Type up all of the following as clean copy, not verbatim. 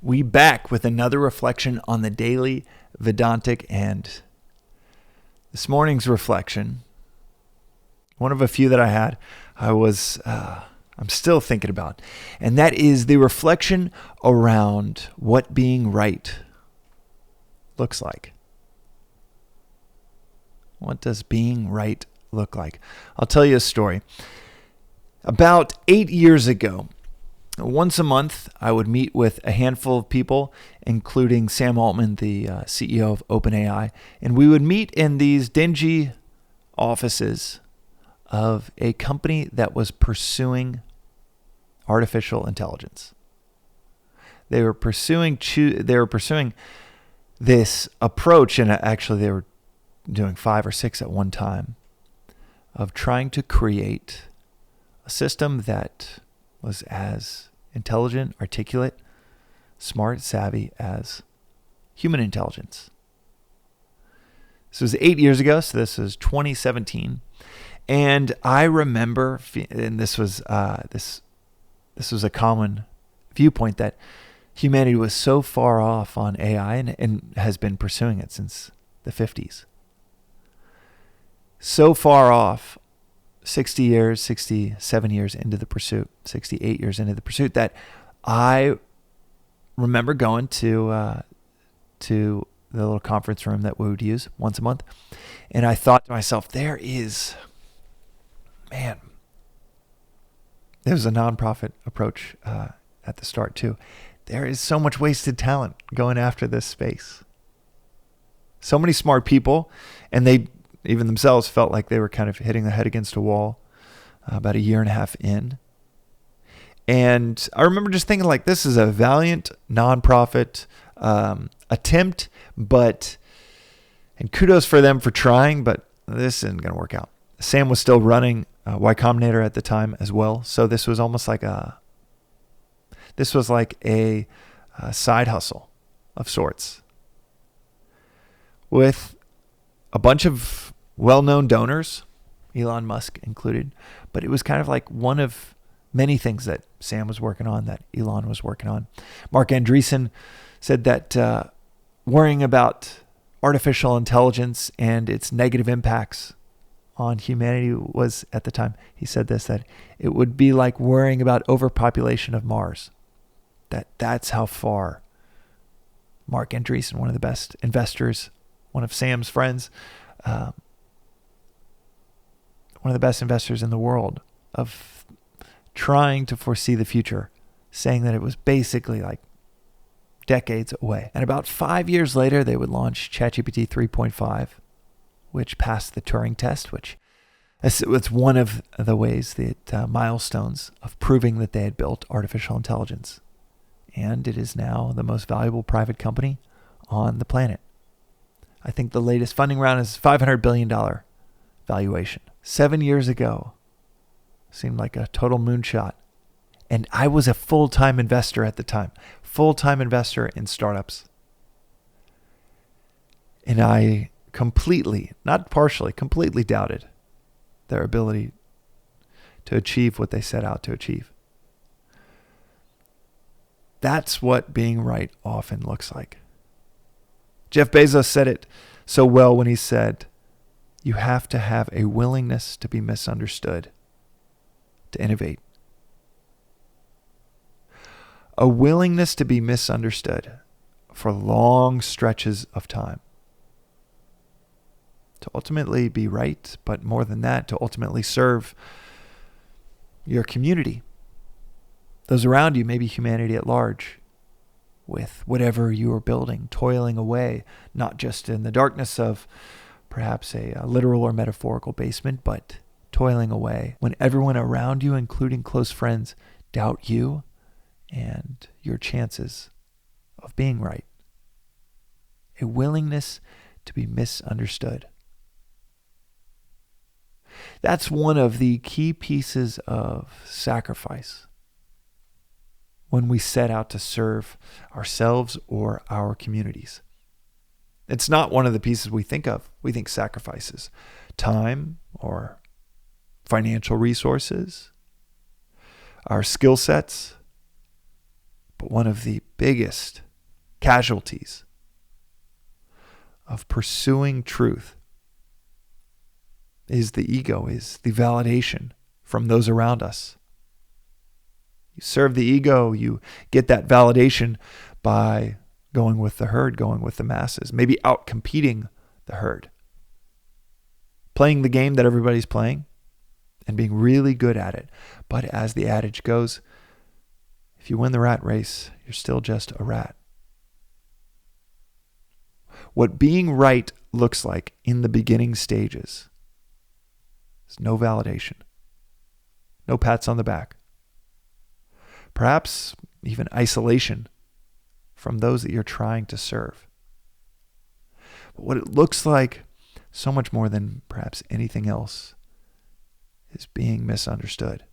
We back with another reflection on the daily Vedantic, and this morning's reflection, one of a few that I had, I'm still thinking about, and that is the reflection around what being right looks like. What does being right look like? I'll tell you a story. About 8 years ago, once a month, I would meet with a handful of people, including Sam Altman, the CEO of OpenAI, and we would meet in these dingy offices of a company that was pursuing artificial intelligence. They were pursuing this approach, and actually they were doing 5 or 6 at one time, of trying to create a system that was as intelligent, articulate, smart, savvy as human intelligence. This was 8 years ago, so this was 2017. And I remember, and this was a common viewpoint, that humanity was so far off on AI and has been pursuing it since the 50s. So far off, 67 years into the pursuit, 68 years into the pursuit, that I remember going to the little conference room that we would use once a month. And I thought to myself, there was a nonprofit approach at the start too. There is so much wasted talent going after this space. So many smart people, and they even themselves felt like they were kind of hitting the head against a wall about a year and a half in. And I remember just thinking, like, this is a valiant nonprofit attempt, and kudos for them for trying, but this isn't going to work out. Sam was still running Y Combinator at the time as well, so this was almost like a side hustle of sorts, with a bunch of well-known donors, Elon Musk included, but it was kind of like one of many things that Sam was working on, that Elon was working on. Mark Andreessen said that worrying about artificial intelligence and its negative impacts on humanity was, at the time, he said this, that it would be like worrying about overpopulation of Mars. That's how far Mark Andreessen, one of the best investors, one of Sam's friends, one of the best investors in the world, of trying to foresee the future, saying that it was basically like decades away. And about 5 years later, they would launch ChatGPT 3.5, which passed the Turing test, which it's one of the ways that milestones of proving that they had built artificial intelligence. And it is now the most valuable private company on the planet. I think the latest funding round is $500 billion valuation. 7 years ago, seemed like a total moonshot. And I was a full-time investor at the time, full-time investor in startups. And I completely, not partially, completely doubted their ability to achieve what they set out to achieve. That's what being right often looks like. Jeff Bezos said it so well when he said, you have to have a willingness to be misunderstood to innovate. A willingness to be misunderstood for long stretches of time. To ultimately be right, but more than that, to ultimately serve your community, those around you, maybe humanity at large, with whatever you are building, toiling away, not just in the darkness of perhaps a literal or metaphorical basement, but toiling away when everyone around you, including close friends, doubt you and your chances of being right. A willingness to be misunderstood. That's one of the key pieces of sacrifice when we set out to serve ourselves or our communities. It's not one of the pieces we think of. We think sacrifices, time or financial resources, our skill sets. But one of the biggest casualties of pursuing truth is the ego, is the validation from those around us. You serve the ego, you get that validation by going with the herd, going with the masses, maybe out competing the herd, playing the game that everybody's playing and being really good at it. But as the adage goes, if you win the rat race, you're still just a rat. What being right looks like in the beginning stages is no validation, no pats on the back, perhaps even isolation from those that you're trying to serve. But what it looks like, so much more than perhaps anything else, is being misunderstood.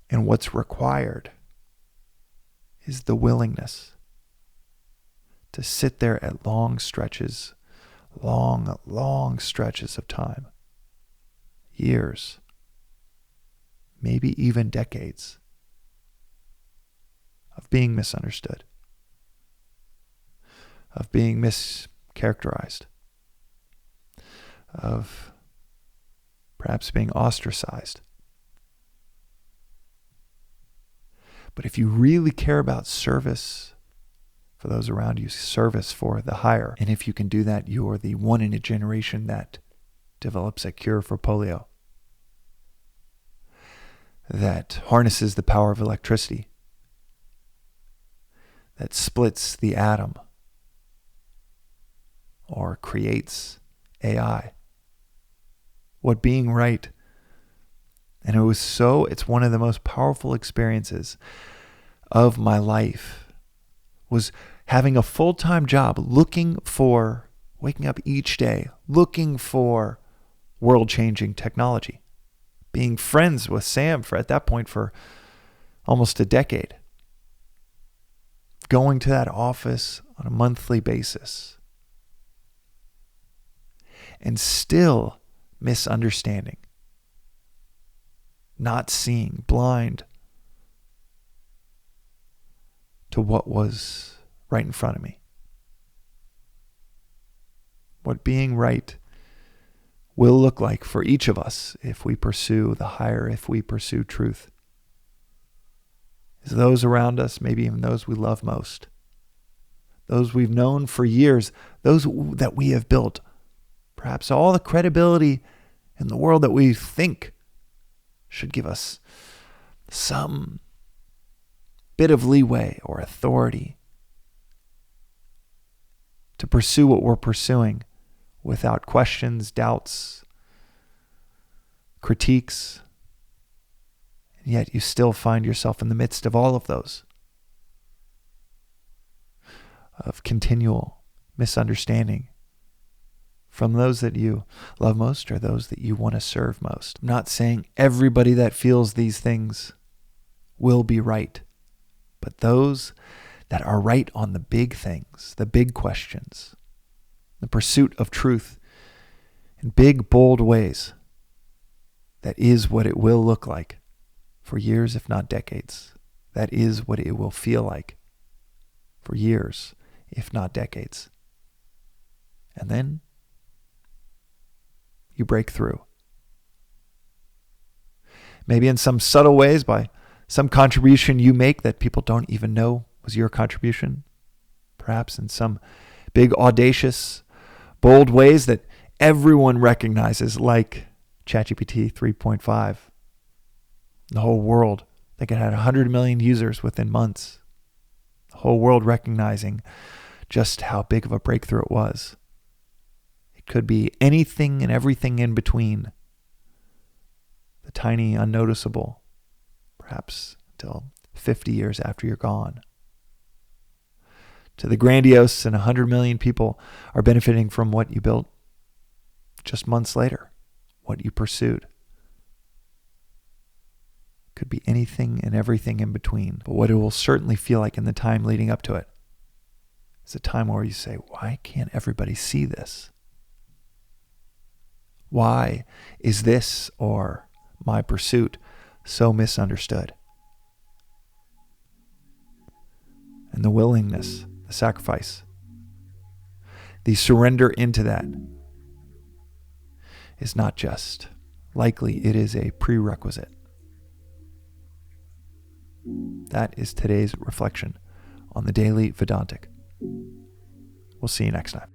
And what's required is the willingness to sit there at long stretches of time, years, maybe even decades, of being misunderstood, of being mischaracterized, of perhaps being ostracized. But if you really care about service for those around you, service for the higher, and if you can do that, you are the one in a generation that develops a cure for polio, that harnesses the power of electricity, that splits the atom, or creates AI. What being right, and it's one of the most powerful experiences of my life, was having a full-time job, waking up each day, looking for world-changing technology, being friends with Sam at that point for almost a decade, going to that office on a monthly basis, and still misunderstanding, not seeing, blind to what was right in front of me. What being right will look like for each of us if we pursue the higher, if we pursue truth, is those around us, maybe even those we love most, those we've known for years, those that we have built perhaps all the credibility in the world that we think should give us some bit of leeway or authority to pursue what we're pursuing without questions, doubts, critiques. And yet you still find yourself in the midst of all of those, of continual misunderstanding from those that you love most or those that you want to serve most. I'm not saying everybody that feels these things will be right, but those that are right on the big things, the big questions, the pursuit of truth in big, bold ways, that is what it will look like for years, if not decades. That is what it will feel like for years, if not decades. And then you break through. Maybe in some subtle ways by some contribution you make that people don't even know was your contribution. Perhaps in some big, audacious, bold ways that everyone recognizes, like ChatGPT 3.5. The whole world, I think it had 100 million users within months. The whole world recognizing just how big of a breakthrough it was. It could be anything and everything in between. The tiny, unnoticeable, perhaps until 50 years after you're gone, to the grandiose, and 100 million people are benefiting from what you built just months later, what you pursued. Could be anything and everything in between. But what it will certainly feel like in the time leading up to it is a time where you say, why can't everybody see this? Why is this or my pursuit so misunderstood? and the willingness, the sacrifice, the surrender into that is not just likely, it is a prerequisite. That is today's reflection on the Daily Vedantic. We'll see you next time.